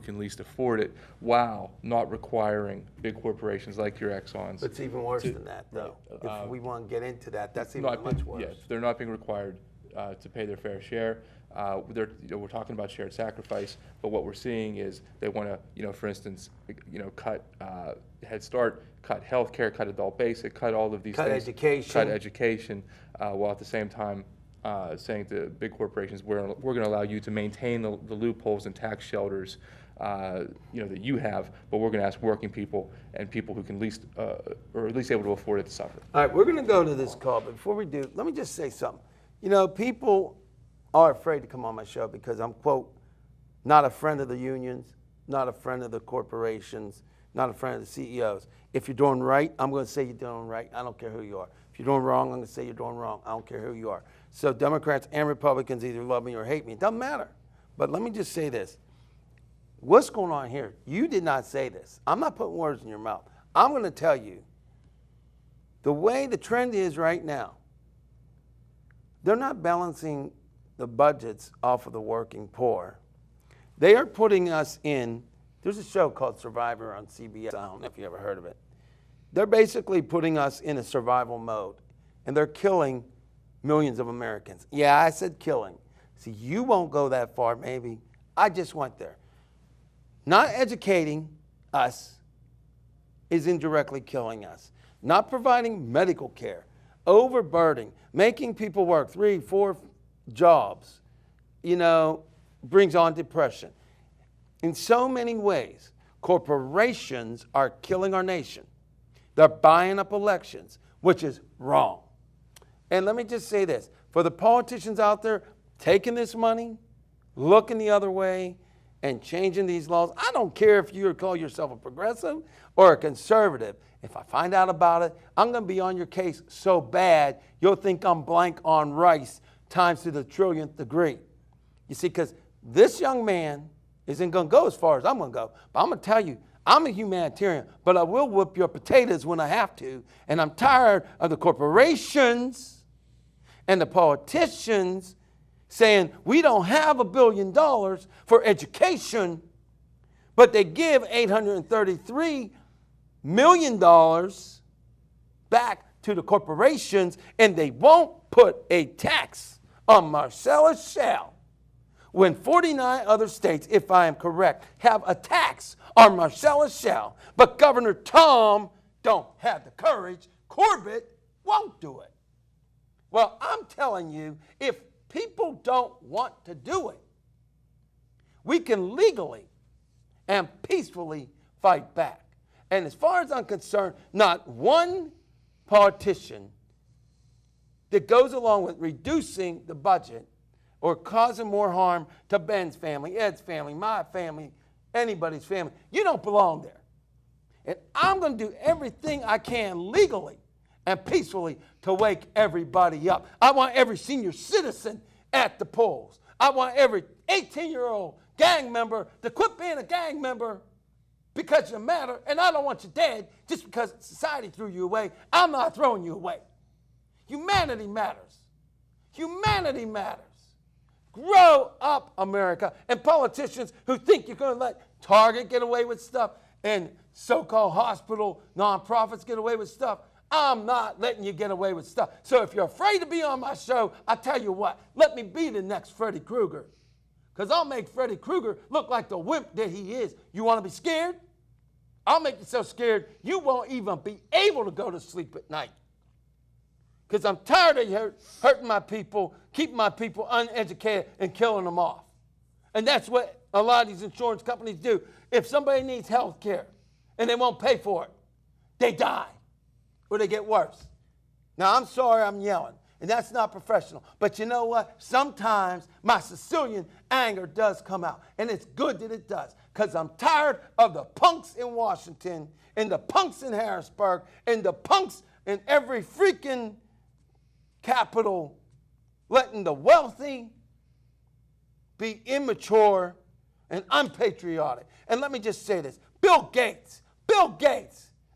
can least afford it, while not requiring big corporations like your Exxons. It's even worse than that, though. If we want to get into that, that's even much worse. Yes, they're not being required to pay their fair share. We're talking about shared sacrifice, but what we're seeing is they want to, for instance, cut Head Start, cut healthcare, cut adult basic, cut all of these things. Cut education, while at the same time saying to big corporations, we're going to allow you to maintain the loopholes and tax shelters that you have, but we're going to ask working people and people who can or at least able to afford it to suffer. All right, we're going to go to this call, but before we do, let me just say something. People are afraid to come on my show because I'm, quote, not a friend of the unions, not a friend of the corporations, not a friend of the CEOs. If you're doing right, I'm going to say you're doing right. I don't care who you are. If you're doing wrong, I'm going to say you're doing wrong. I don't care who you are. So Democrats and Republicans either love me or hate me. It doesn't matter. But let me just say this. What's going on here? You did not say this. I'm not putting words in your mouth. I'm going to tell you the way the trend is right now. They're not balancing the budgets off of the working poor. They are putting us in, there's a show called Survivor on CBS. I don't know if you ever heard of it. They're basically putting us in a survival mode, and they're killing millions of Americans. Yeah, I said killing. See, you won't go that far, maybe. I just went there. Not educating us is indirectly killing us. Not providing medical care, overburdening, making people work 3, 4 jobs, brings on depression. In so many ways, corporations are killing our nation. They're buying up elections, which is wrong. And let me just say this. For the politicians out there taking this money, looking the other way, and changing these laws, I don't care if you call yourself a progressive or a conservative. If I find out about it, I'm going to be on your case so bad, you'll think I'm blank on rice times to the trillionth degree. You see, because this young man isn't going to go as far as I'm going to go. But I'm going to tell you, I'm a humanitarian, but I will whip your potatoes when I have to. And I'm tired of the corporations and the politicians saying we don't have $1 billion for education, but they give $833 million back to the corporations, and they won't put a tax on Marcellus Shale when 49 other states, if I am correct, have a tax on Marcellus Shale, but Governor Tom don't have the courage. Corbett won't do it. Well, I'm telling you, if people don't want to do it, we can legally and peacefully fight back. And as far as I'm concerned, not one politician that goes along with reducing the budget or causing more harm to Ben's family, Ed's family, my family, anybody's family, you don't belong there. And I'm going to do everything I can legally and peacefully to wake everybody up. I want every senior citizen at the polls. I want every 18-year-old gang member to quit being a gang member because you matter, and I don't want you dead just because society threw you away. I'm not throwing you away. Humanity matters. Humanity matters. Grow up, America. And politicians who think you're going to let Target get away with stuff and so-called hospital nonprofits get away with stuff, I'm not letting you get away with stuff. So if you're afraid to be on my show, I tell you what, let me be the next Freddy Krueger. Because I'll make Freddy Krueger look like the wimp that he is. You want to be scared? I'll make you so scared you won't even be able to go to sleep at night. Because I'm tired of hurting my people, keeping my people uneducated, and killing them off. And that's what a lot of these insurance companies do. If somebody needs health care and they won't pay for it, they die or they get worse. Now, I'm sorry I'm yelling, and that's not professional. But you know what? Sometimes my Sicilian anger does come out, and it's good that it does, because I'm tired of the punks in Washington and the punks in Harrisburg and the punks in every freaking capital letting the wealthy be immature and unpatriotic. And let me just say this. Bill Gates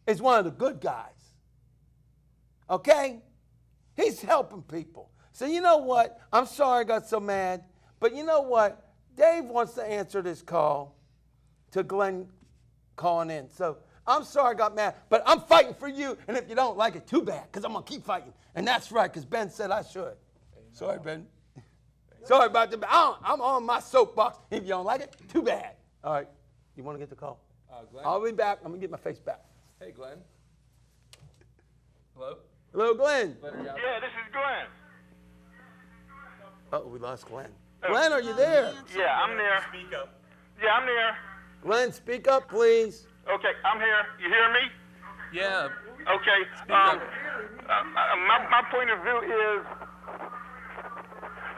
is one of the good guys. Okay? He's helping people. So you know what? I'm sorry I got so mad. But you know what? Dave wants to answer this call. to Glenn calling in. So I'm sorry I got mad, but I'm fighting for you. And if you don't like it, too bad, because I'm going to keep fighting. And that's right, because Ben said I should. Sorry, Ben. Sorry about that. I'm on my soapbox. If you don't like it, too bad. All right. You want to get the call? Glenn? I'll be back. I'm going to get my face back. Hey, Glenn. Hello? Hello, Glenn. Glenn, are you out Yeah, this is Glenn. Oh, we lost Glenn. Glenn, are you there? Yeah, I'm there. Speak up. Yeah, I'm there. Glenn, speak up, please. Okay, I'm here. You hear me? Yeah. Okay. My point of view is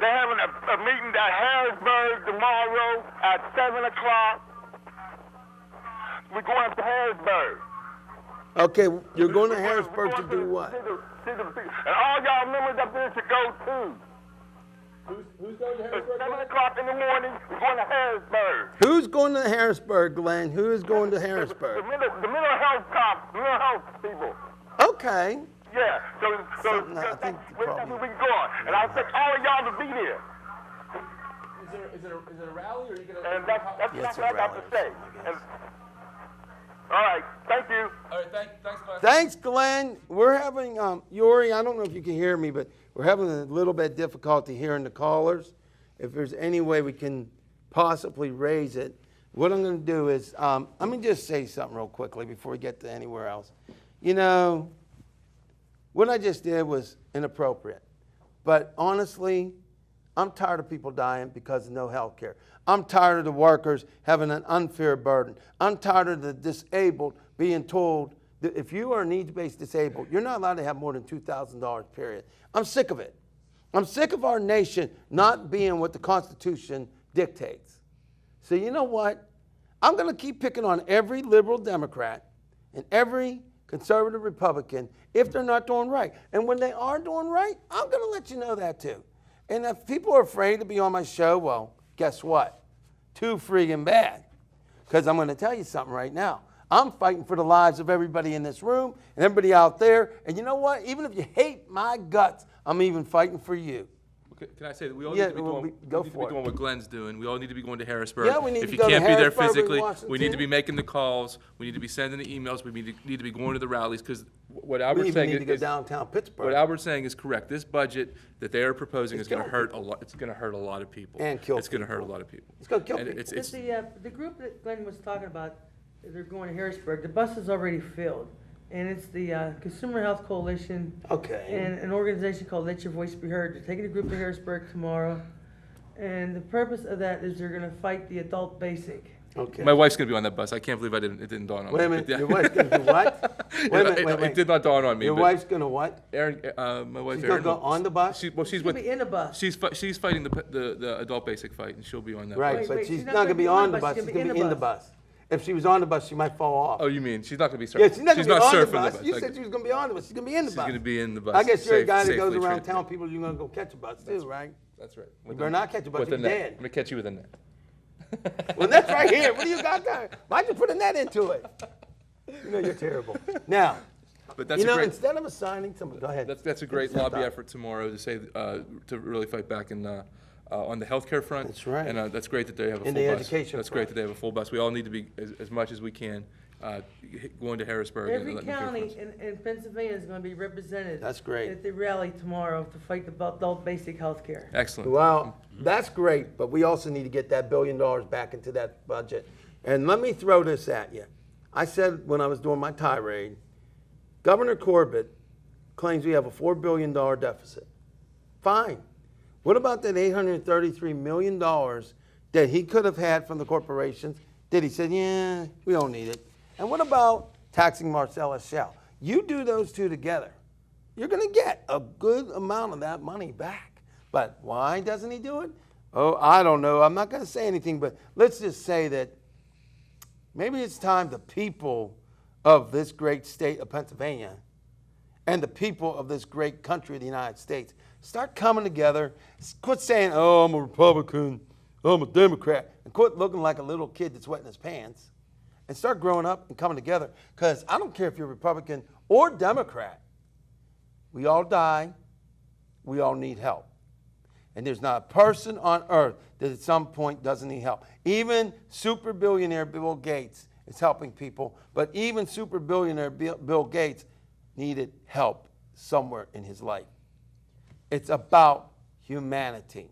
they're having a meeting at Harrisburg tomorrow at 7 o'clock. We're going to Harrisburg. Okay, you're going to Harrisburg to do what? And all y'all members up there should go too. Who's going to At Harrisburg? 7 o'clock in the morning, we're going to Harrisburg. Who's going to Harrisburg, Glenn? Who is going to Harrisburg? The mental health people. Okay. Yeah, so Something I think that's the where problem- we going. And I expect all of y'all to be there. Is it a rally, or are you going to... And that's Yeah, it's what a I got rally to or say. something, I guess. All right, thank you. All right, thanks, Glenn. Thanks, Glenn. We're having, Yori, I don't know if you can hear me, but we're having a little bit difficulty hearing the callers. If there's any way we can possibly raise it, what I'm going to do is, let me just say something real quickly before we get to anywhere else. You know, what I just did was inappropriate. But honestly, I'm tired of people dying because of no health care. I'm tired of the workers having an unfair burden. I'm tired of the disabled being told that if you are needs-based disabled, you're not allowed to have more than $2,000, period. I'm sick of it. I'm sick of our nation not being what the Constitution dictates. So you know what? I'm going to keep picking on every liberal Democrat and every conservative Republican if they're not doing right. And when they are doing right, I'm going to let you know that too. And if people are afraid to be on my show, well, guess what? Too freaking bad. Because I'm going to tell you something right now. I'm fighting for the lives of everybody in this room and everybody out there. And you know what? Even if you hate my guts, I'm even fighting for you. Can I say that we all Yeah, need to be well, doing, go we need to for be it. doing what Glenn's doing. We all need to be going to Harrisburg. Yeah, we need if to you go to can't be there Harrisburg and physically, we Washington. need to be making the calls. We need to be sending the emails. We need to be going to the rallies, because what We Albert's even saying need to go is downtown Pittsburgh. what Albert's saying is correct. This budget that they are proposing It's is going to killing hurt a lot. It's going to hurt a lot of people. And kill It's going to hurt a people. lot of people. It's gonna kill And people. it's The group that Glenn was talking about, they're going to Harrisburg, the bus is already filled. And it's the Consumer Health Coalition. Okay. And an organization called Let Your Voice Be Heard. They're taking a group to Harrisburg tomorrow. And the purpose of that is they're gonna fight the adult basic. Okay. my wife's going to be on that bus. I can't believe it didn't dawn on me. Wait a minute. But yeah. Your wife's going to do what? Wait a minute. Wait, It wait. did not dawn on me. Your but wife's going to what? Aaron, my wife She's Erin. going to go on the bus? She's She's gonna be in the bus. She's fighting the adult basic fight, and she'll be on that. Right, bus. but wait, she's not going to be on the bus. She's going to be in the bus. If she was on the bus, she might fall off. Oh, you mean she's not going to be surfing? Yeah, she's not going to be on the surfing bus. You said she was going to be on the bus. She's going to be in the She's bus. going to be in the bus. I guess you're a guy that safely goes around transported. telling people you're going to go catch a bus too, right? That's right. You better not catch a bus. With the You're net. dead. I'm going to catch you with a net. Well, that's right here. What do you got there? Why'd you put a net into it? You know, you're terrible. Now, But that's you know, a great. instead of assigning someone, go ahead. That's a great Finish that lobby thought. effort tomorrow to say to really fight back on the healthcare front. That's right. And that's great that they have a In full the bus. education That's front. great that they have a full bus. We all need to be as much as we can going to Harrisburg. and Every letting them hear from county us. in Pennsylvania is gonna be represented. That's great. At the rally tomorrow to fight the adult basic health care. Excellent. Well, that's great, but we also need to get that $1 billion back into that budget. And let me throw this at you. I said when I was doing my tirade, Governor Corbett claims we have a $4 billion deficit. Fine. What about that $833 million that he could have had from the corporations that he said, yeah, we don't need it? And what about taxing Marcellus Shell? You do those two together, you're going to get a good amount of that money back. But why doesn't he do it? Oh, I don't know. I'm not going to say anything, but let's just say that maybe it's time the people of this great state of Pennsylvania and the people of this great country of the United States start coming together. Quit saying, oh, I'm a Republican, I'm a Democrat, and quit looking like a little kid that's wetting his pants and start growing up and coming together. Because I don't care if you're Republican or Democrat. We all die. We all need help. And there's not a person on earth that at some point doesn't need help. Even super billionaire Bill Gates is helping people, but even super billionaire Bill Gates needed help somewhere in his life. It's about humanity.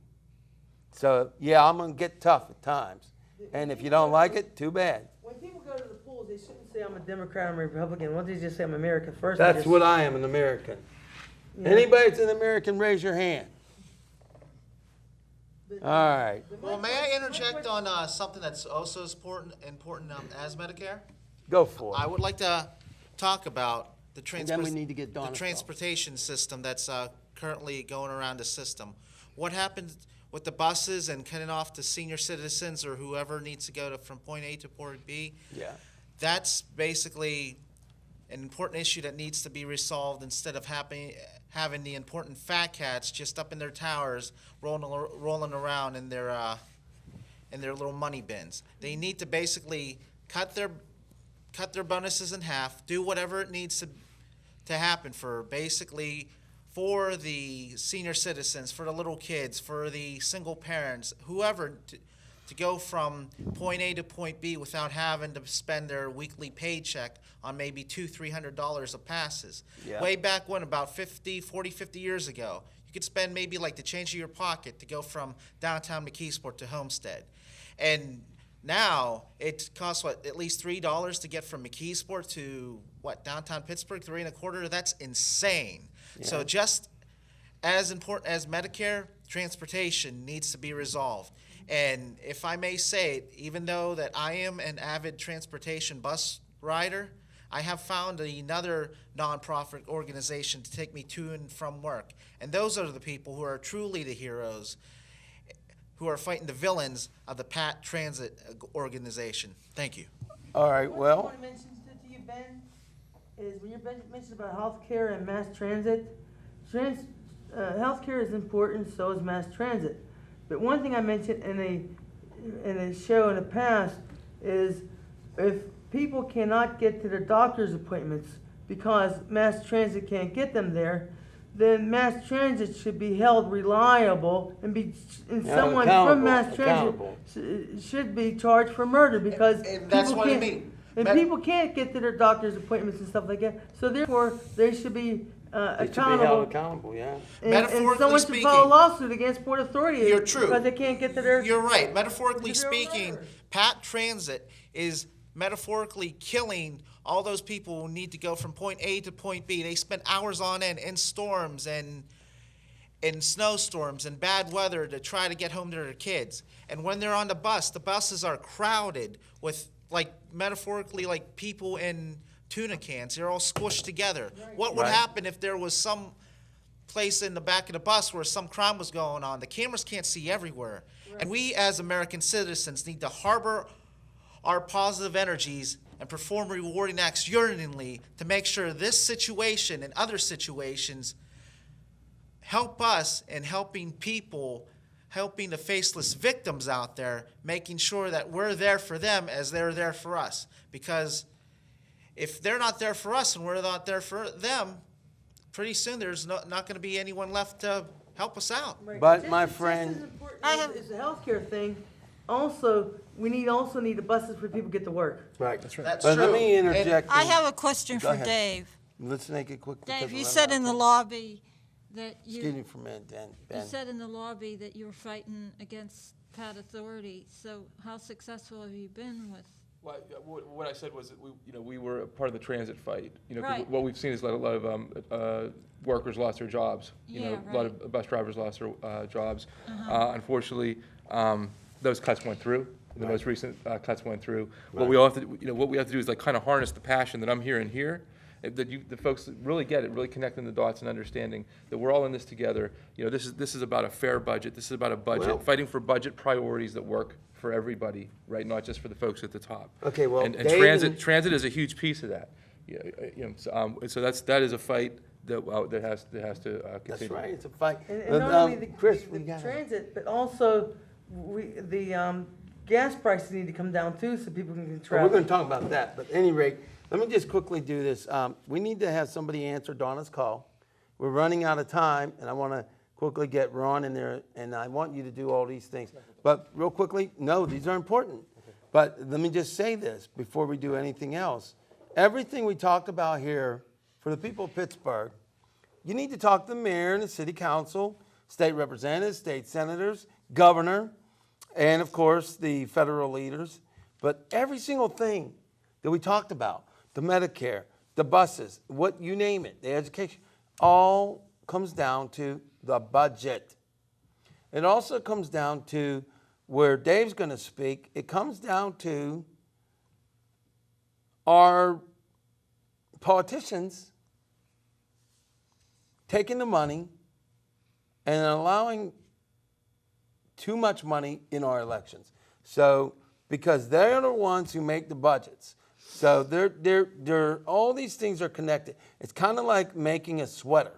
So, yeah, I'm going to get tough at times. And if you don't like it, too bad. When people go to the polls, they shouldn't say I'm a Democrat, I'm a Republican. Why don't they just say I'm American first? That's what I am, an American. Yeah. Anybody that's an American, raise your hand. All right. Well, may I interject on something that's also as important as Medicare? Go for I it. would like to talk about the And then we need to get Donna's transportation system that's currently going around the system. What happens with the buses and cutting off to senior citizens or whoever needs to go from point A to point B? Yeah. That's basically an important issue that needs to be resolved instead of having the important fat cats just up in their towers rolling around in their little money bins. They need to basically cut their bonuses in half, do whatever it needs to happen for for the senior citizens, for the little kids, for the single parents, whoever, to go from point A to point B without having to spend their weekly paycheck on maybe $200-300 of passes. Yeah. Way back when, about 50 years ago, you could spend maybe like the change of your pocket to go from downtown McKeesport to Homestead. And now it costs at least $3 to get from McKeesport to downtown Pittsburgh, $3.25. That's insane. Yeah. So just as important as Medicare, transportation needs to be resolved. And if I may say it, even though that I am an avid transportation bus rider, I have found another nonprofit organization to take me to and from work. And those are the people who are truly the heroes, who are fighting the villains of the PAT Transit organization. Thank you. All right, What I well, want to mention to you, Ben, is when you mentioned about healthcare and mass transit, healthcare is important, so is mass transit. But one thing I mentioned in a show in the past is if people cannot get to their doctor's appointments because mass transit can't get them there, then mass transit should be held reliable and someone from mass transit should be charged for murder because And that's people what I can't- mean. And people can't get to their doctor's appointments and stuff like that. So therefore, they should be they should be accountable. held accountable, yeah. And Metaphorically someone should speaking- file a lawsuit against Port Authority You're true. because they can't get to their. You're right. Metaphorically They're speaking, murderers. PAT Transit is metaphorically killing all those people who need to go from point A to point B. They spend hours on end in storms and in snowstorms and bad weather to try to get home to their kids. And when they're on the buses are crowded with, like, metaphorically, like people in tuna cans. They're all squished together. What would Right. happen if there was some place in the back of the bus where some crime was going on? The cameras can't see everywhere. And we as American citizens need to harbor our positive energies and perform rewarding acts yearningly to make sure this situation and other situations help us in helping people, helping the faceless victims out there, making sure that we're there for them as they're there for us. Because if they're not there for us and we're not there for them, pretty soon there's not going to be anyone left to help us out. Right. But Just- my just friend- as important as the healthcare thing, also, we need the buses where people get to work. Right. That's right. That's But true. let me interject. I and- have a question Go for ahead. Dave. Let's make it quick. because Dave, we're you running said out in of the time. lobby that Excuse me you for a minute, Ben. said in the lobby that you were fighting against PAT authority. So how successful have you been with? Well, what I said was that we were a part of the transit fight. 'Cause Right. what we've seen is a lot of workers lost their jobs. Yeah, A lot of bus drivers lost their jobs. Uh-huh. Unfortunately, those cuts went through. The most recent cuts went through. What Right. we all have to, what we have to do is like kind of harness the passion that I'm hearing here. The folks that really get it, really connecting the dots and understanding that we're all in this together. This is about a fair budget. This is about a budget, Well- fighting for budget priorities that work for everybody, right? Not just for the folks at the top. Okay, well, and Dave transit is a huge piece of that. So that is a fight that has to continue. That's right, it's a fight. And But, not only Chris, the we got transit, but also the gas prices need to come down too, so people can We're travel. going to talk about that, but at any rate, let me just quickly do this. We need to have somebody answer Donna's call. We're running out of time, and I want to quickly get Ron in there, and I want you to do all these things. But real quickly, no, these are important. But let me just say this before we do anything else. Everything we talked about here, for the people of Pittsburgh, you need to talk to the mayor and the city council, state representatives, state senators, governor, and of course the federal leaders. But every single thing that we talked about, the Medicare, the buses, what you name it, the education, all comes down to the budget. It also comes down to where Dave's going to speak. It comes down to our politicians taking the money and allowing too much money in our elections. So, because they're the ones who make the budgets. So they're all these things are connected. It's kind of like making a sweater.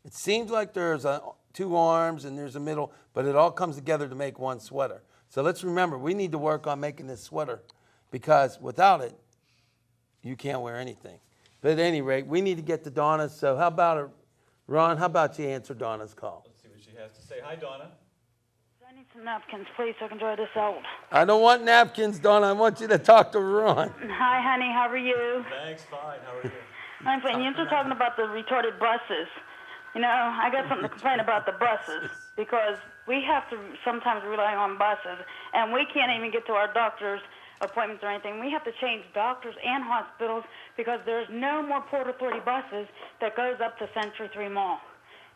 It seems like there's two arms and there's a middle, but it all comes together to make one sweater. So let's remember, we need to work on making this sweater, because without it, you can't wear anything. But at any rate, we need to get to Donna. So how about Ron, how about you answer Donna's call? Let's see what she has to say. Hi, Donna. I need some napkins, please, so I can dry this out. I don't want napkins, Donna. I want you to talk to Ron. Hi, honey. How are you? Thanks, fine. How are you? I'm fine. You're just talking about the retarded buses. You know, I got something to complain about the buses, because we have to sometimes rely on buses, and we can't even get to our doctor's appointments or anything. We have to change doctors and hospitals because there's no more Port Authority buses that goes up to Century 3 Mall,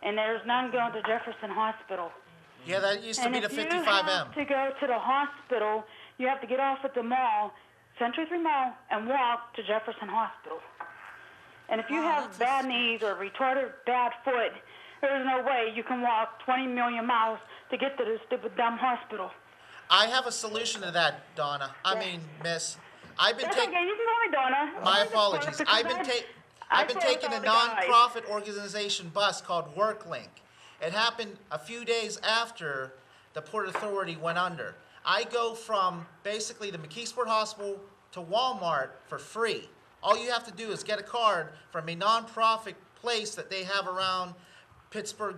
and there's none going to Jefferson Hospital. Yeah, that used to be the 55M. And if you have to go to the hospital, you have to get off at the mall, Century 3 Mall, and walk to Jefferson Hospital. And if you have bad knees or retarded bad foot, there's no way you can walk 20 million miles to get to this stupid dumb hospital. I have a solution to that, Donna. I mean, Miss. I've been That's taking. okay, you can call me Donna. My apologies. I've been taking a non-profit organization bus called WorkLink. It happened a few days after the Port Authority went under. I go from basically the McKeesport Hospital to Walmart for free. All you have to do is get a card from a non-profit place that they have around Pittsburgh,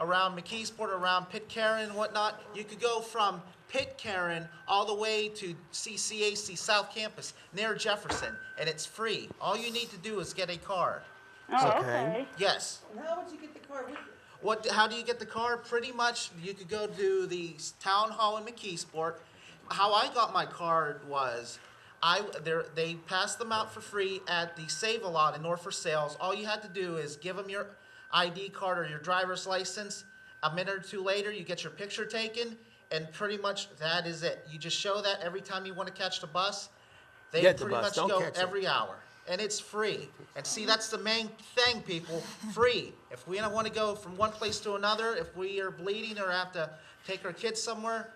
around McKeesport, around Pitcairn and whatnot. You could go from Pitcairn all the way to CCAC South Campus near Jefferson, and it's free. All you need to do is get a card. Oh, Okay. okay. Yes. And how would you get the car with you? How do you get the card? Pretty much, you could go to the town hall in McKeesport. How I got my card was, they passed them out for free at the Save-A-Lot in Norfolk Sales. All you had to do is give them your ID card or your driver's license. A minute or two later, you get your picture taken, and pretty much that is it. You just show that every time you want to catch the bus. They Get the pretty bus, much don't go catch it. every hour. And it's free. And see, that's the main thing, people, free. If we don't want to go from one place to another, if we are bleeding or have to take our kids somewhere,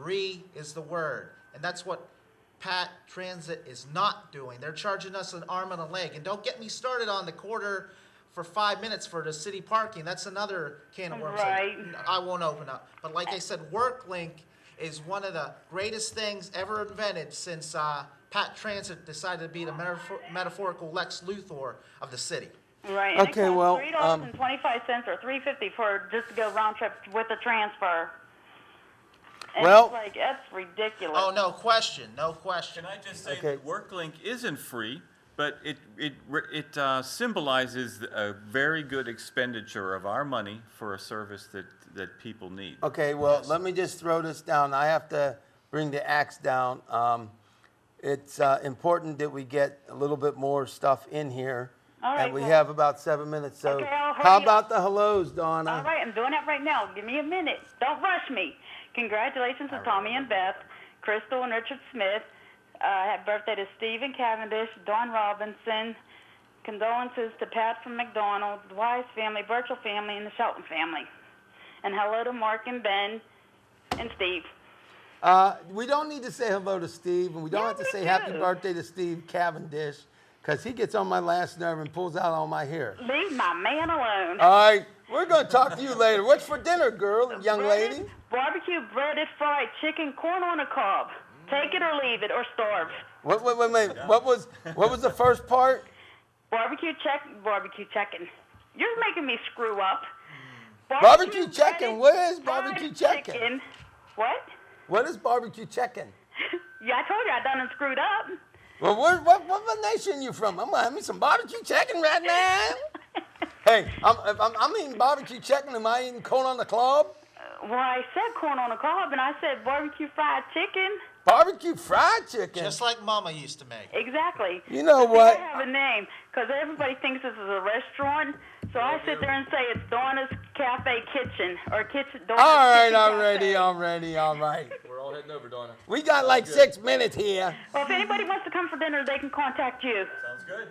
free is the word. And that's what Pat Transit is not doing. They're charging us an arm and a leg. And don't get me started on the quarter for 5 minutes for the city parking. That's another can of worms Right. I won't open up. But like I said, WorkLink is one of the greatest things ever invented since Pat Transit decided to be the metaphorical Lex Luthor of the city. Right. And Okay, it well, costs $3.25 or $3.50 for just to go round trip with the transfer. And Well- it's like, that's ridiculous. Oh, no question, no question. Can I just say Okay. that WorkLink isn't free, but it symbolizes a very good expenditure of our money for a service that people need. Okay, well, let me just throw this down. I have to bring the axe down. It's important that we get a little bit more stuff in here. All right, And we well- have about 7 minutes, so Okay, I'll hurry how up. about the hellos, Donna? All right, I'm doing it right now. Give me a minute. Don't rush me. Congratulations to Tommy and Beth, Crystal and Richard Smith. Happy birthday to Stephen Cavendish, Dawn Robinson. Condolences to Pat from McDonald's, the Weis family, Birchall family, and the Shelton family. And hello to Mark and Ben and Steve. We don't need to say hello to Steve, and we don't Yeah, have to we say happy do. birthday to Steve Cavendish, because he gets on my last nerve and pulls out all my hair. Leave my man alone. All right, we're going to talk to you later. What's for dinner, girl, young lady? Barbecue breaded fried chicken, corn on a cob. Take it or leave it or starve. Wait. What was the first part? Barbecue chicken. You're making me screw up. Barbecue chicken. What is fried barbecue chicken? What? What is barbecue chicken? Yeah, I told you I done and screwed up. Well, what nation you from? I'm gonna have me some barbecue chicken right now. Hey, I'm eating barbecue chicken. Am I eating corn on the cob? Well, I said corn on the cob, and I said barbecue fried chicken. Barbecue fried chicken. Just like Mama used to make. Exactly. You know But what? I have a name, because everybody thinks this is a restaurant. So I sit there and say it's Donna's Cafe Kitchen, or Kitchen. Donna's All right, Kitchen Cafe. all right. We're all heading over, Donna. We got like 6 minutes here. Well, if anybody wants to come for dinner, they can contact you. Sounds good.